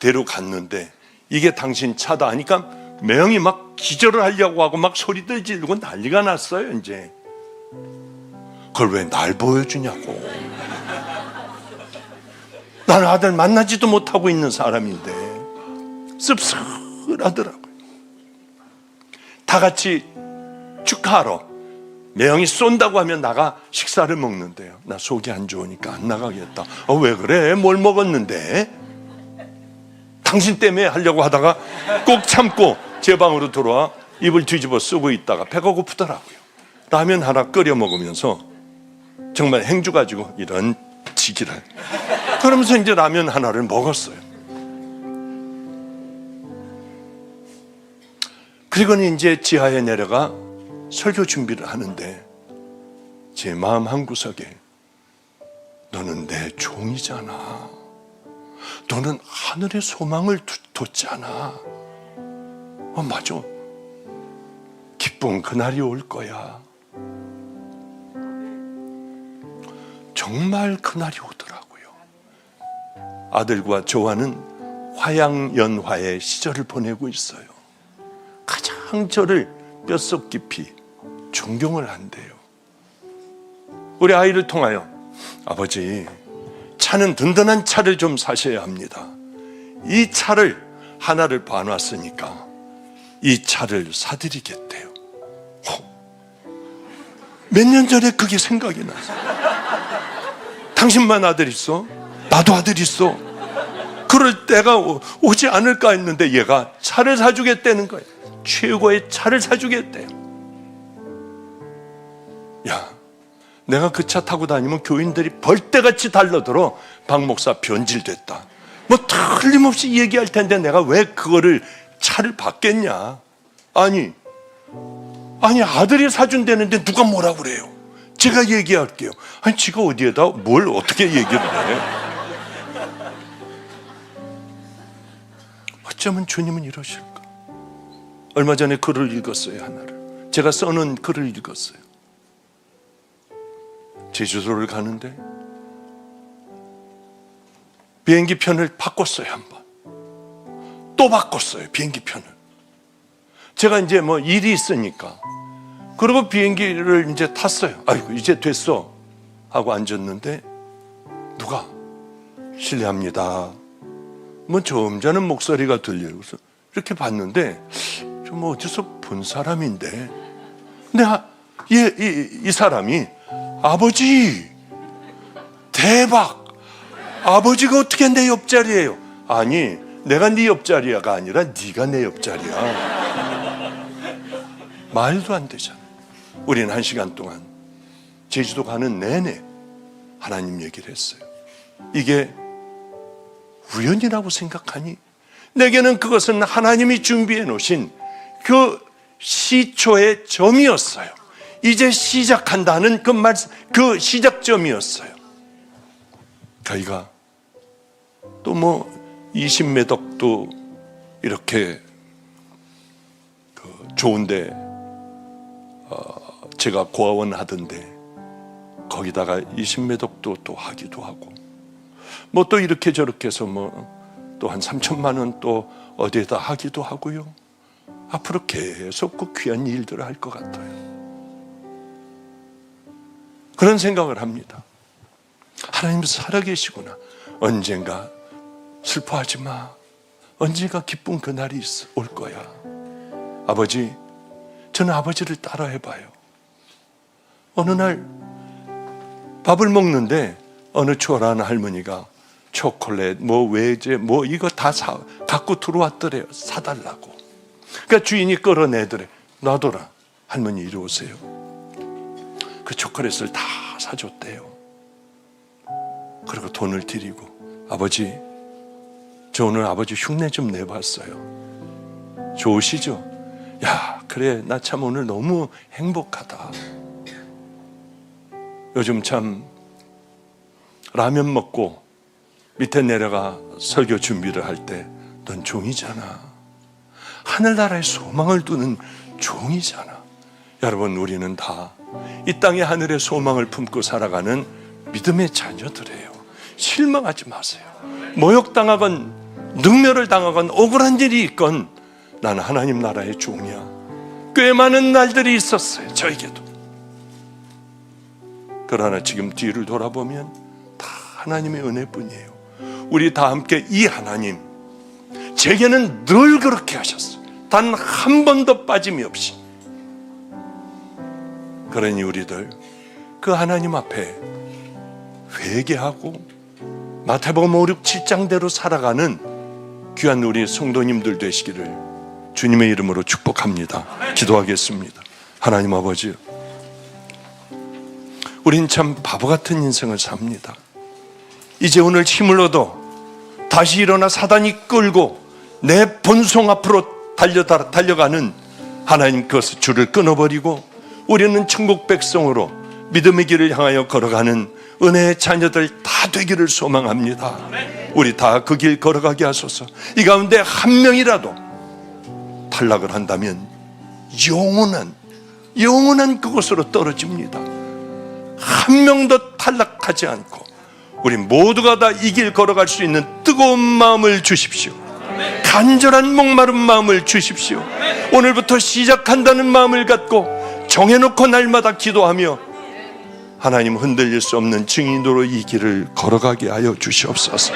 데려갔는데 이게 당신 차다 하니까 매형이 막 기절을 하려고 하고 막 소리들 지르고 난리가 났어요. 이제 그걸 왜 날 보여주냐고. 나는 아들 만나지도 못하고 있는 사람인데. 씁쓸하더라고요. 다 같이 축하하러 매형이 쏜다고 하면 나가 식사를 먹는데요. 나 속이 안 좋으니까 안 나가겠다. 왜 그래? 뭘 먹었는데? 당신 때문에 하려고 하다가 꼭 참고 제 방으로 들어와 입을 뒤집어 쓰고 있다가 배가 고프더라고요. 라면 하나 끓여 먹으면서 정말 행주 가지고 이런 지기를. 그러면서 이제 라면 하나를 먹었어요. 그리고는 이제 지하에 내려가 설교 준비를 하는데 제 마음 한구석에 너는 내 종이잖아. 너는 하늘의 소망을 뒀잖아. 맞아. 기쁜 그날이 올 거야. 정말 그날이 오더라고요. 아들과 저와는 화양연화의 시절을 보내고 있어요. 가장 저를 뼛속 깊이 존경을 한대요. 우리 아이를 통하여 아버지, 차는 든든한 차를 좀 사셔야 합니다. 이 차를 하나를 봐놨으니까 이 차를 사드리겠대요. 몇 년 전에 그게 생각이 나서. 당신만 아들 있어? 나도 아들 있어. 그럴 때가 오지 않을까 했는데 얘가 차를 사주겠다는 거예요. 최고의 차를 사주겠대요. 야, 내가 그 차 타고 다니면 교인들이 벌떼같이 달려들어 박 목사 변질됐다. 뭐 틀림없이 얘기할 텐데 내가 왜 그거를 차를 받겠냐. 아니 아들이 사준다는데 누가 뭐라 그래요. 제가 얘기할게요. 아니 지가 어디에다 뭘 어떻게 얘기를 해. 어쩌면 주님은 이러실까? 얼마 전에 글을 읽었어요. 하나를 제가 써놓은 글을 읽었어요. 제주도를 가는데 비행기 편을 바꿨어요. 한번 또 바꿨어요. 비행기 편을. 제가 이제 뭐 일이 있으니까 그리고 비행기를 이제 탔어요. 아이고 이제 됐어 하고 앉았는데 누가 실례합니다 뭐 점잖은 목소리가 들려요. 그래서 이렇게 봤는데 좀 어디서 본 사람인데, 근데 이 사람이 아버지 대박, 아버지가 어떻게 내 옆자리예요? 아니 내가 네 옆자리가 아니라 네가 내 옆자리야. 말도 안 되잖아. 우리는 1시간 동안 제주도 가는 내내 하나님 얘기를 했어요. 이게 우연이라고 생각하니? 내게는 그것은 하나님이 준비해 놓으신 그 시초의 점이었어요. 이제 시작한다는 그 시작점이었어요. 저희가 또 뭐 20매덕도 이렇게 좋은데 제가 고아원 하던데 거기다가 20매덕도 또 하기도 하고 뭐 또 이렇게 저렇게 해서 뭐 또 한 3천만 원 또 어디에다 하기도 하고요. 앞으로 계속 그 귀한 일들을 할 것 같아요. 그런 생각을 합니다. 하나님 살아계시구나. 언젠가 슬퍼하지 마. 언젠가 기쁜 그날이 올 거야. 아버지, 저는 아버지를 따라 해봐요. 어느 날 밥을 먹는데 어느 초라한 할머니가 초콜릿, 뭐 외제, 뭐 이거 다 갖고 들어왔더래요. 사달라고. 그러니까 주인이 끌어내더래. 놔둬라. 할머니 이리 오세요. 그 초콜릿을 다 사줬대요. 그리고 돈을 드리고, 아버지, 저 오늘 아버지 흉내 좀 내봤어요. 좋으시죠? 야, 그래, 나 참 오늘 너무 행복하다. 요즘 참 라면 먹고 밑에 내려가 설교 준비를 할 때 넌 종이잖아. 하늘나라에 소망을 두는 종이잖아. 여러분, 우리는 다 이 땅의 하늘의 소망을 품고 살아가는 믿음의 자녀들이에요. 실망하지 마세요. 모욕당하건 능멸을 당하건 억울한 일이 있건 나는 하나님 나라의 종이야. 꽤 많은 날들이 있었어요. 저에게도. 그러나 지금 뒤를 돌아보면 다 하나님의 은혜뿐이에요. 우리 다 함께 이 하나님, 제게는 늘 그렇게 하셨어요. 단 한 번도 빠짐이 없이. 그러니 우리들 그 하나님 앞에 회개하고 마태복음 5, 6, 7장대로 살아가는 귀한 우리 성도님들 되시기를 주님의 이름으로 축복합니다. 기도하겠습니다. 하나님 아버지, 우린 참 바보 같은 인생을 삽니다. 이제 오늘 힘을 얻어 다시 일어나 사단이 끌고 내 본성 앞으로 달려가는 하나님 그것을 줄을 끊어버리고 우리는 천국 백성으로 믿음의 길을 향하여 걸어가는 은혜의 자녀들 다 되기를 소망합니다. 우리 다 그 길 걸어가게 하소서. 이 가운데 한 명이라도 탈락을 한다면 영원한 그곳으로 떨어집니다. 한 명도 탈락하지 않고 우리 모두가 다 이 길 걸어갈 수 있는 뜨거운 마음을 주십시오. 간절한 목마른 마음을 주십시오. 오늘부터 시작한다는 마음을 갖고 정해놓고 날마다 기도하며 하나님 흔들릴 수 없는 증인으로 이 길을 걸어가게 하여 주시옵소서.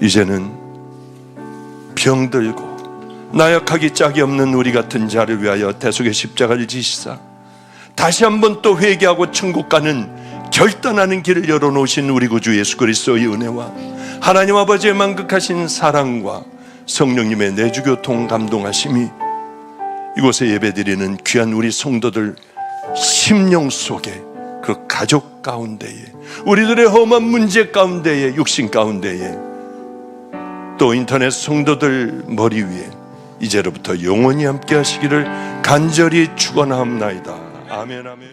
이제는 병들고 나약하기 짝이 없는 우리 같은 자를 위하여 대속의 십자가를 지시사 다시 한번 또 회개하고 천국 가는 결단하는 길을 열어놓으신 우리 구주 예수 그리스도의 은혜와 하나님 아버지의 만극하신 사랑과 성령님의 내주교통 감동하심이 이곳에 예배드리는 귀한 우리 성도들 심령 속에 그 가족 가운데에 우리들의 험한 문제 가운데에 육신 가운데에 또 인터넷 성도들 머리 위에 이제로부터 영원히 함께 하시기를 간절히 축원하옵나이다. 아멘 아멘.